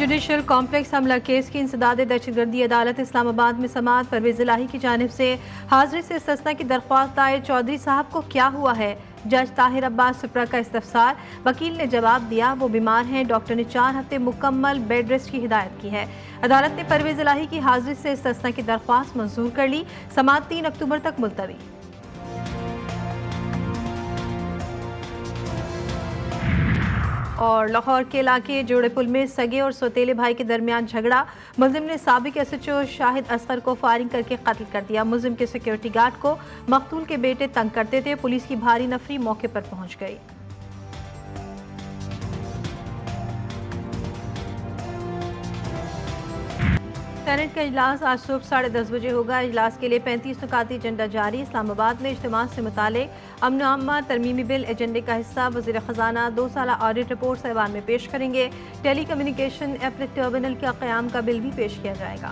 Judicial complex हमला case की इंसदाद दहशतगर्दी अदालत इस्लामाबाद में समाअत। परवेज इलाही की जानिब से हाजिरी से इस्तिस्ना की दरख्वास्त आए। चौधरी साहब को क्या हुआ है? जज ताहिर अब्बास सुप्रा का इस्तफसार। वकील ने जवाब दिया वो बीमार हैं। डॉक्टर ने 4 हफ्ते मुकम्मल बेड रेस्ट की हिदायत की है। अदालत ने परवेज इलाही की हाजिरी से इस्तिस्ना की दरख्वास्त मंजूर कर ली। समाअत 3 अक्टूबर तक मुलतवी। और लाहौर के इलाके जोड़े पुल में सगे और सौतेले भाई के दरमियान झगड़ा। मुलजिम ने साबिक एसएचओ शाहिद असगर को फायरिंग करके कत्ल कर दिया। मुलजिम के सिक्योरिटी गार्ड को मकतूल के बेटे तंग करते थे। पुलिस की भारी नफरी मौके पर पहुंच गई। सेनेट का इजलास आज सुबह 10:30 बजे होगा। इजलास के लिए 35 नुकाती एजेंडा जारी। इस्लामाबाद में इज्तिमा से मुतालिक अमन आमा तरमीमी बिल एजेंडे का हिस्सा। वज़ीर ख़जाना 2 साला ऑडिट रिपोर्ट ऐवान में पेश करेंगे। टेली कम्युनिकेशन एप्लेट टर्मिनल का क़याम का बिल भी पेश किया जाएगा।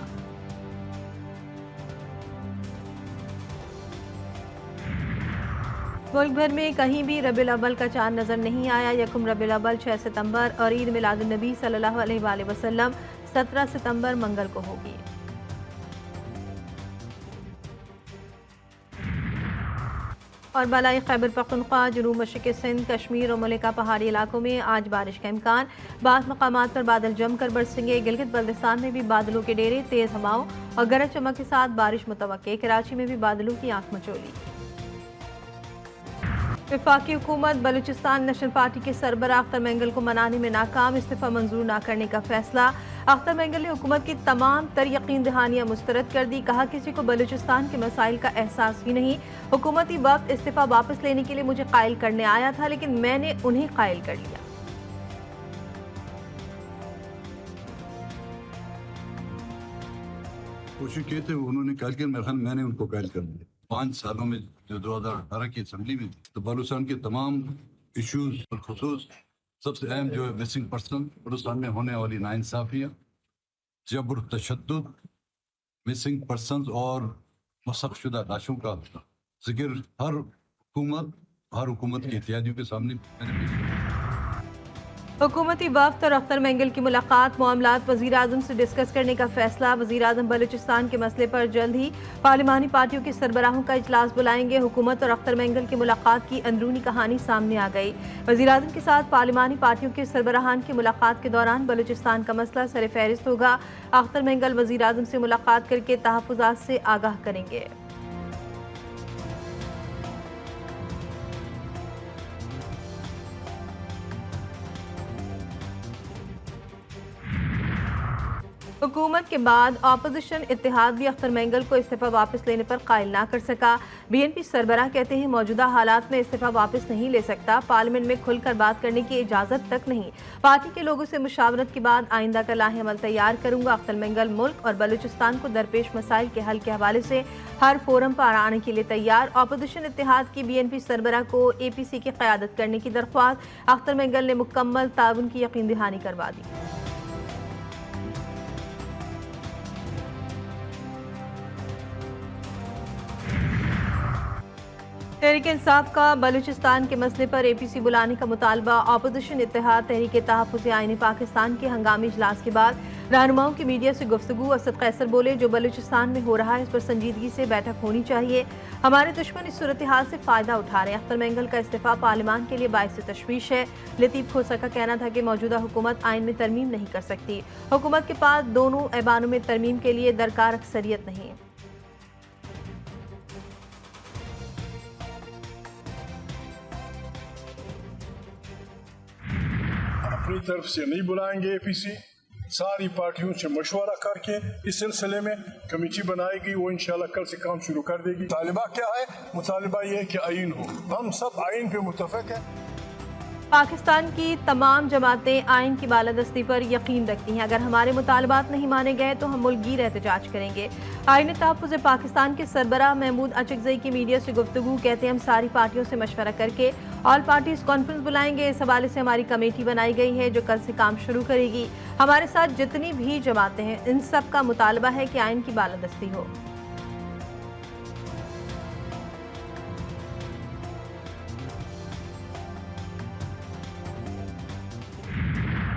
मुल्क भर में कहीं भी रबीउल अव्वल का चांद नजर नहीं आया। यकुम रबीउल अव्वल 6 सितंबर और ईद मिलादुन नबी सल्लल्लाहु अलैहि वसल्लम 17 सितंबर मंगल को होगी। और बलाई खैबर पख्तूनख्वा, जनूब मशरिक़ी सिंध, कश्मीर और मलिका पहाड़ी इलाकों में आज बारिश का इम्कान। बाज़ मकामात पर बादल जमकर बरसेंगे। गिलगित बल्तिस्तान में भी बादलों के डेरे, तेज हवाओं और गरज चमक के साथ बारिश मुतवक्के। कराची में भी बादलों की आंख मचोली। वफाकी हुकूमत बलूचिस्तान नेशनल पार्टी के सरबराह अख्तर मेंगल को मनाने में नाकाम। इस्तीफा मंजूर न करने का फैसला। अख्तर मेंगल ने हुकूमत की तमाम तर यकीन दहानियां मुस्तरद कर दी। कहा किसी को बलूचिस्तान के मसाइल का एहसास ही नहीं। हुकूमती वक्त इस्तीफा वापस लेने के लिए मुझे कायल करने आया था, लेकिन मैंने उन्हें कायल कर लिया। कोशिश किए थे उन्होंने कायल किया, मेरे ख्याल मैंने उनको कायल कर दिया। 5 सालों में जो 2018 की असम्बली में थी तो बलूचिस्तान के तमाम इश्यूज और खुसूस सबसे अहम जो है मिसिंग पर्सन, बलूचिस्तान में होने वाली नाइंसाफियाँ, जबर तशद्दुद, मिसिंग पर्सन और मसख़शुदा लाशों का जिक्र हर हुकूमत की इत्यादियों के सामने मैंने पेश किया। हुकूमती वफ्द और अख्तर मेंगल की मुलाकात। मामलात वज़ीर आज़म से डिस्कस करने का फैसला। वज़ीर आज़म बलूचिस्तान के मसले पर जल्द ही पार्लिमानी पार्टियों के सरबराहों का इजलास बुलाएंगे। हुकूमत और अख्तर मेंगल की मुलाकात की अंदरूनी कहानी सामने आ गई। वज़ीर आज़म के साथ पार्लिमानी पार्टियों के सरबराहान की मुलाकात के दौरान बलूचिस्तान का मसला सर फहरिस्त होगा। अख्तर मेंगल वज़ीर आज़म से मुलाकात करके तहफ़्फ़ुज़ात से आगाह करेंगे। हुकूमत के बाद अपोजिशन इत्तेहाद भी अख्तर मेंगल को इस्तीफा वापस लेने पर कायल ना कर सका। बीएनपी सरबराह कहते हैं मौजूदा हालात में इस्तीफा वापस नहीं ले सकता। पार्लियामेंट में खुलकर बात करने की इजाजत तक नहीं। पार्टी के लोगों से मुशावरत के बाद आइंदा का लाहे अमल तैयार करूंगा। अख्तर मेंगल मुल्क और बलूचिस्तान को दरपेश मसाइल के हल के हवाले से हर फोरम पर आने के लिए तैयार। अपोजिशन इत्तेहाद की बीएनपी सरबराह को एपीसी की क़यादत करने की दरख्वास्त। अख्तर मेंगल ने मुकम्मल ताउन की यकीन दहानी करवा दी। तहरीक इंसाफ का बलूचिस्तान के मसले पर एपीसी बुलाने का मुतालबा। अपोजिशन इत्तेहाद तहरीक तहफ़्फ़ुज़ आईन पाकिस्तान के हंगामी इजलास के बाद रहनुमाओं की मीडिया से गुफ्तगू। असद कैसर बोले जो बलूचिस्तान में हो रहा है इस पर संजीदगी से बैठक होनी चाहिए। हमारे दुश्मन इस सूरत हाल से फ़ायदा उठा रहे हैं। अख्तर मेंगल का इस्तीफा पार्लिमान के लिए बाइस तशवीश है। लतीफ़ खोसा का कहना था कि मौजूदा हुकूमत आइन में तरमीम नहीं कर सकती। हुकूमत के पास दोनों ऐवानों में तरमीम के लिए दरकार अक्सरियत नहीं। अपनी तरफ से नहीं बुलाएंगे एपीसी। सारी पार्टियों से मशवरा करके इस सिलसिले में कमेटी बनाएगी। वो इंशाल्लाह कल से काम शुरू कर देगी। मुतालिबा क्या है? मुतालिबा ये है कि आइन हो। हम सब आइन पे मुत्तफिक हैं। पाकिस्तान की तमाम जमातें आइन की बालादस्ती पर यकीन रखती हैं। अगर हमारे मुतालबात नहीं माने गए तो हम मुल्कगीर एहतजाज करेंगे। आईन तहफ़्फ़ुज़ पाकिस्तान के सरबराह महमूद अचकज़ई की मीडिया से गुफ्तगू। कहते हैं हम सारी पार्टियों से मशवरा करके ऑल पार्टीज कॉन्फ्रेंस बुलाएंगे। इस हवाले से हमारी कमेटी बनाई गई है जो कल से काम शुरू करेगी। हमारे साथ जितनी भी जमातें हैं इन सब का मुतालबा है कि आइन की बालादस्ती हो।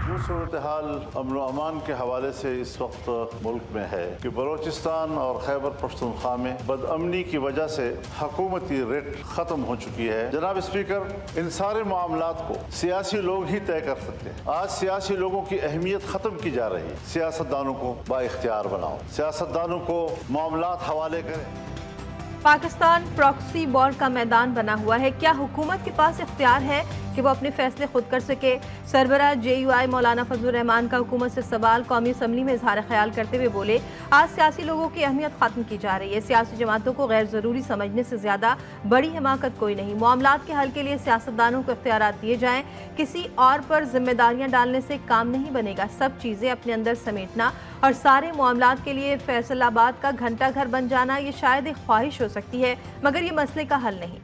वो जो सूरत हाल अमन व अमान के हवाले से इस वक्त मुल्क में है कि बलोचिस्तान और खैबर पख्तूनख्वा में बदअमनी की वजह से हुकूमती रेट ख़त्म हो चुकी है। जनाब स्पीकर, इन सारे मामलात को सियासी लोग ही तय कर सकते हैं। आज सियासी लोगों की अहमियत ख़त्म की जा रही है। सियासतदानों को बाइख्तियार बनाओ, सियासतदानों को मामलात हवाले करें। पाकिस्तान प्रॉक्सी वॉर का मैदान बना हुआ है। क्या हुकूमत के पास इख्तियार है कि वो अपने फैसले खुद कर सके? सरबराह JUI मौलाना फजलुर रहमान का हुकूमत से सवाल कौमी असम्बली में इजहार ख्याल करते हुए बोले, आज सियासी लोगों की अहमियत खत्म की जा रही है। सियासी जमातों को गैर जरूरी समझने से ज्यादा बड़ी हिमाकत कोई नहीं। मामलात के हल के लिए सियासतदानों को इख्तियारात दिए जाएं। किसी और पर जिम्मेदारियां डालने से काम नहीं बनेगा। सब चीजें अपने अंदर समेटना और सारे मामलात के लिए फैसलाबाद का घंटा घर बन जाना, ये शायद एक ख्वाहिश हो सकती है, मगर ये मसले का हल नहीं।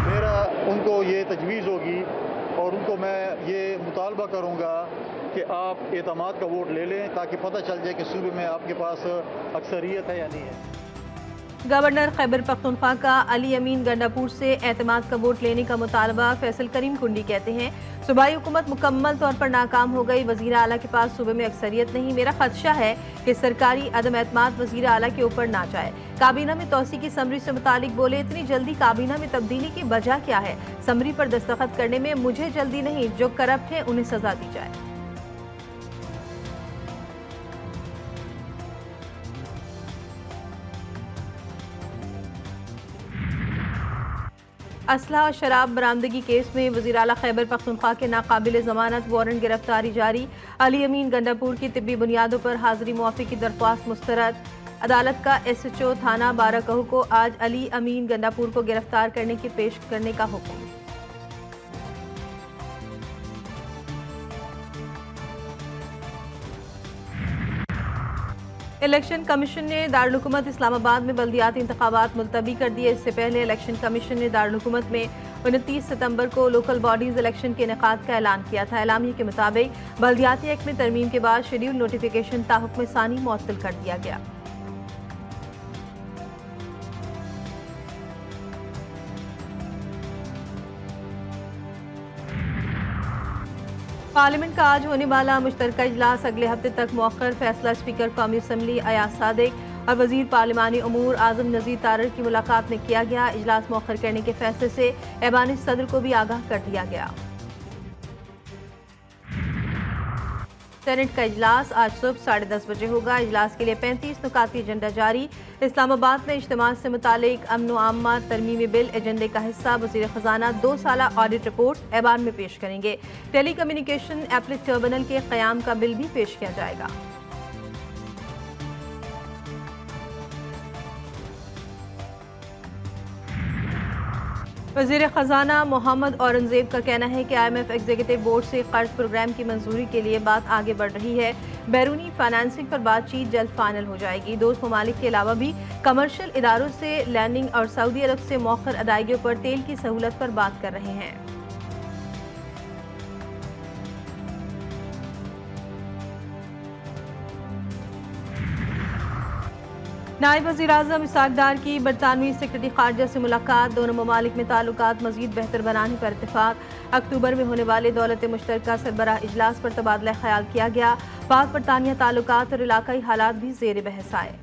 मेरा उनको ये तजवीज़ होगी और उनको मैं ये मुतालबा करूँगा कि आप एतमाद का वोट ले लें, ताकि पता चल जाए कि सूबे में आपके पास अक्सरियत है या नहीं है। गवर्नर खैबर पख्तूनख्वा का अली अमीन गंडापुर से एतमाद का वोट लेने का मुतालबा। फैसल करीम कुंडी कहते हैं, सूबाई हुकूमत मुकम्मल तौर पर नाकाम हो गई। वज़ीर आला के पास सूबे में अक्सरियत नहीं। मेरा खदशा है कि सरकारी अदम एतमाद वज़ीर आला के ऊपर ना जाए। काबीना में तोसी की समरी से मुतालिक बोले, इतनी जल्दी काबीना में तब्दीली की वजह क्या है? समरी पर दस्तखत करने में मुझे जल्दी नहीं, जो करप्ट है उन्हें सजा दी जाए। असला और शराब बरामदगी केस में वज़ीर आला खैबर पख्तूनख्वा के नाकाबिल ज़मानत वारंट गिरफ्तारी जारी। अली अमीन गंडापुर की तिब्बी बुनियादों पर हाजिरी मुआफ़ी की दरख्वास्त मुस्तरद। अदालत का SHO थाना बाराकहू को आज अली अमीन गंडापुर को गिरफ्तार करने की पेश करने का हुक्म। इलेक्शन कमीशन ने दारुल हुकूमत इस्लामाबाद में बल्दियाती इंतखाबात मुलतवी कर दिए। इससे पहले इलेक्शन कमीशन ने दारुल हुकूमत में 29 सितंबर को लोकल बॉडीज इलेक्शन के इनेकाद का ऐलान किया था। ऐलामिये के मुताबिक बल्दियाती एक्ट में तरमीम के बाद शेड्यूल नोटिफिकेशन ताहुक्म सानी मुअत्तल कर दिया गया। पार्लियामेंट का आज होने वाला मुश्तरका इजलास अगले हफ्ते तक मौखर। फैसला स्पीकर कौमी असम्बली अयाज सादिक और वजीर पार्लिमानी उमूर आजम नज़ीर तारर की मुलाकात में किया गया। इजलास मौखर करने के फैसले से ऐवान सदर को भी आगाह कर दिया गया। सेनेट का इजलास आज सुबह 10:30 बजे होगा। इजलास के लिए 35 नुकाती एजेंडा जारी। इस्लामाबाद में इज्तिमा से मुतालिक अमन व आम्मा तरमीमी बिल एजेंडे का हिस्सा। वज़ीर ख़जाना 2 साला ऑडिट रिपोर्ट ऐवान में पेश करेंगे। टेली कम्युनिकेशन एप्लेट टर्मिनल के क़याम का बिल भी पेश किया जाएगा। वज़ीर ख़जाना मोहम्मद औरंगज़ेब का कहना है कि IMF एग्जीक्यूटिव बोर्ड से कर्ज प्रोग्राम की मंजूरी के लिए बात आगे बढ़ रही है। बैरूनी फाइनेंसिंग पर बातचीत जल्द फाइनल हो जाएगी। दोस्त ममालिक के अलावा भी कमर्शियल इदारों से लैंडिंग और सऊदी अरब से मौखर अदायगियों पर तेल की सहूलत पर बात कर रहे हैं। नायब वज़ीर आज़म इसहाक डार की बरतानवी सेक्रेटरी खारजा से मुलाकात। दोनों ममालिक में ताल्लुकात मज़ीद बेहतर बनाने पर इत्तेफाक। अक्टूबर में होने वाले दौलत मुश्तरका सरबराह इजलास पर तबादला ख्याल किया गया। पाक बरतानिया ताल्लुकात और इलाकाई हालात भी ज़ेर बहस आए।